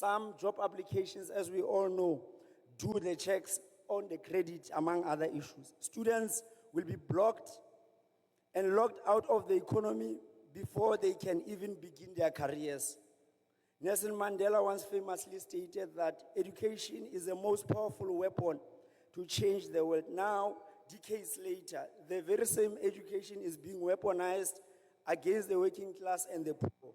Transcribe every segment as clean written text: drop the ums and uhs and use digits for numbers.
Some job applications, as we all know, do the checks on the credit, among other issues. Students will be blocked and locked out of the economy before they can even begin their careers. Nelson Mandela once famously stated that education is the most powerful weapon to change the world. Now, decades later, the very same education is being weaponized against the working class and the poor.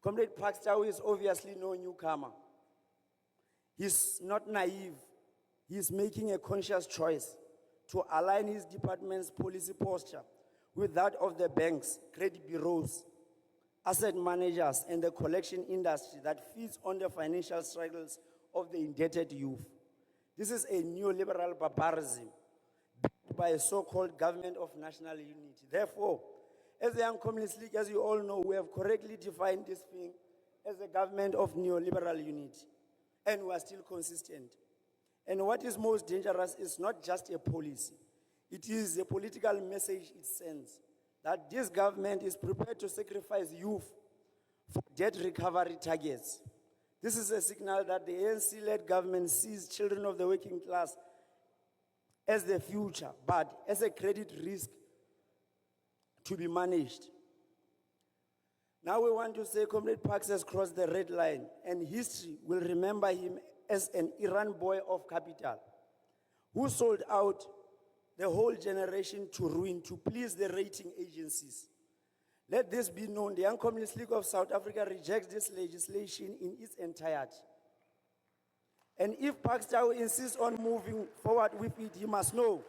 Comrade Pakstau is obviously no newcomer. He's not naive. He's making a conscious choice to align his department's policy posture with that of the banks, credit bureaus, asset managers, and the collection industry that feeds on the financial struggles of the indebted youth. This is a neoliberal barbarism backed by a so-called government of national unity. Therefore, as the Young Communist League, as you all know, we have correctly defined this thing as a government of neoliberal unity, and we are still consistent. And what is most dangerous is not just a policy, it is a political message it sends, that this government is prepared to sacrifice youth for debt recovery targets. This is a signal that the ANC-led government sees children of the working class as the future, but as a credit risk to be managed. Now we want to say Comrade Parks has crossed the red line, and history will remember him as an errand boy of capital who sold out the whole generation to ruin to please the rating agencies. Let this be known, the Young Communist League of South Africa rejects this legislation in its entirety. And if Pakstau insists on moving forward with it, he must know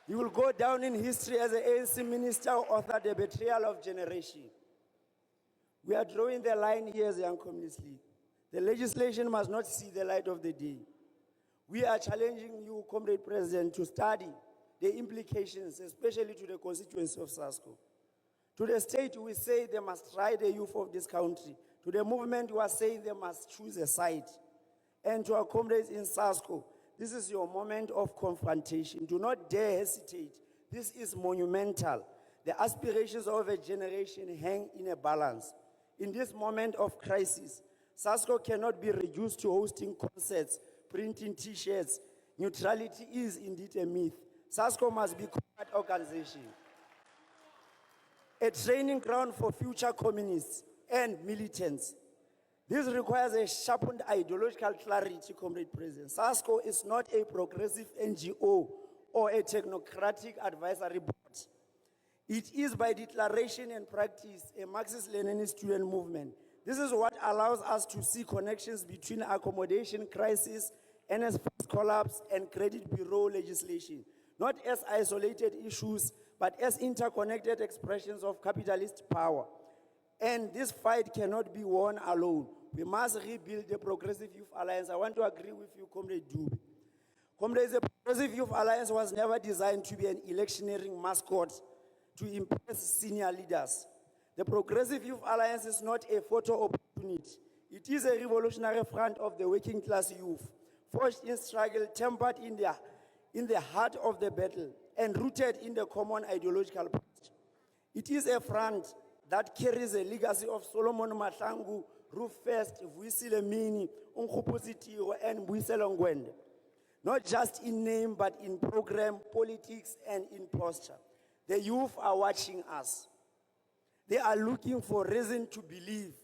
he will go down in history as an ANC minister who authored the betrayal of generation. We are drawing the line here as the Young Communist League. The legislation must not see the light of the day. We are challenging you, Comrade President, to study the implications, especially to the constituency of SASCO. To the state, we say they must try the youth of this country. To the movement, we are saying they must choose a side. And to our comrades in SASCO, this is your moment of confrontation. Do not dare hesitate. This is monumental. The aspirations of a generation hang in a balance. In this moment of crisis, SASCO cannot be reduced to hosting concerts, printing T-shirts. Neutrality is indeed a myth. SASCO must be a combat organization, a training ground for future communists and militants. This requires a sharpened ideological clarity, Comrade President. SASCO is not a progressive NGO or a technocratic advisory board. It is by declaration and practice a Marxist-Leninist student movement. This is what allows us to see connections between accommodation crisis, NSFAS collapse, and credit bureau legislation, not as isolated issues, but as interconnected expressions of capitalist power. And this fight cannot be won alone. We must rebuild the Progressive Youth Alliance. I want to agree with you, Comrade Dube. Comrades, the Progressive Youth Alliance was never designed to be an electioneering mascot to impress senior leaders. The Progressive Youth Alliance is not a photo opportunity. It is a revolutionary front of the working class youth, forged in struggle, tempered in the heart of the battle, and rooted in the common ideological past. It is a front that carries a legacy of Solomon Mahlangu, Ruth First, Vuisile Mini, Unkgopotso, and Mbuyiselo Ngwende. Not just in name, but in program, politics, and in posture. The youth are watching us. They are looking for reason to believe.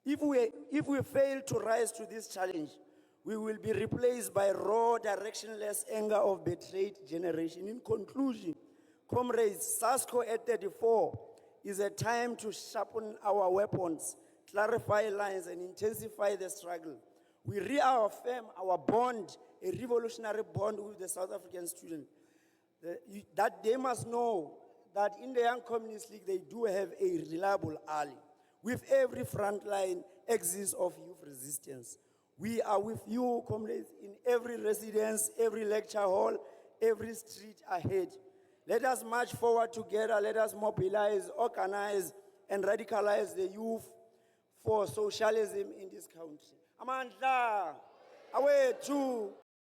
If we fail to rise to this challenge, we will be replaced by raw, directionless anger of betrayed generation. In conclusion, comrades, SASCO at 34 is a time to sharpen our weapons, clarify lines, and intensify the struggle. We reaffirm our bond, a revolutionary bond with the South African student, that they must know that in the Young Communist League, they do have a reliable ally. With every frontline axis of youth resistance. We are with you, comrades, in every residence, every lecture hall, every street ahead. Let us march forward together. Let us mobilize, organize, and radicalize the youth for socialism in this country. Amandla, away to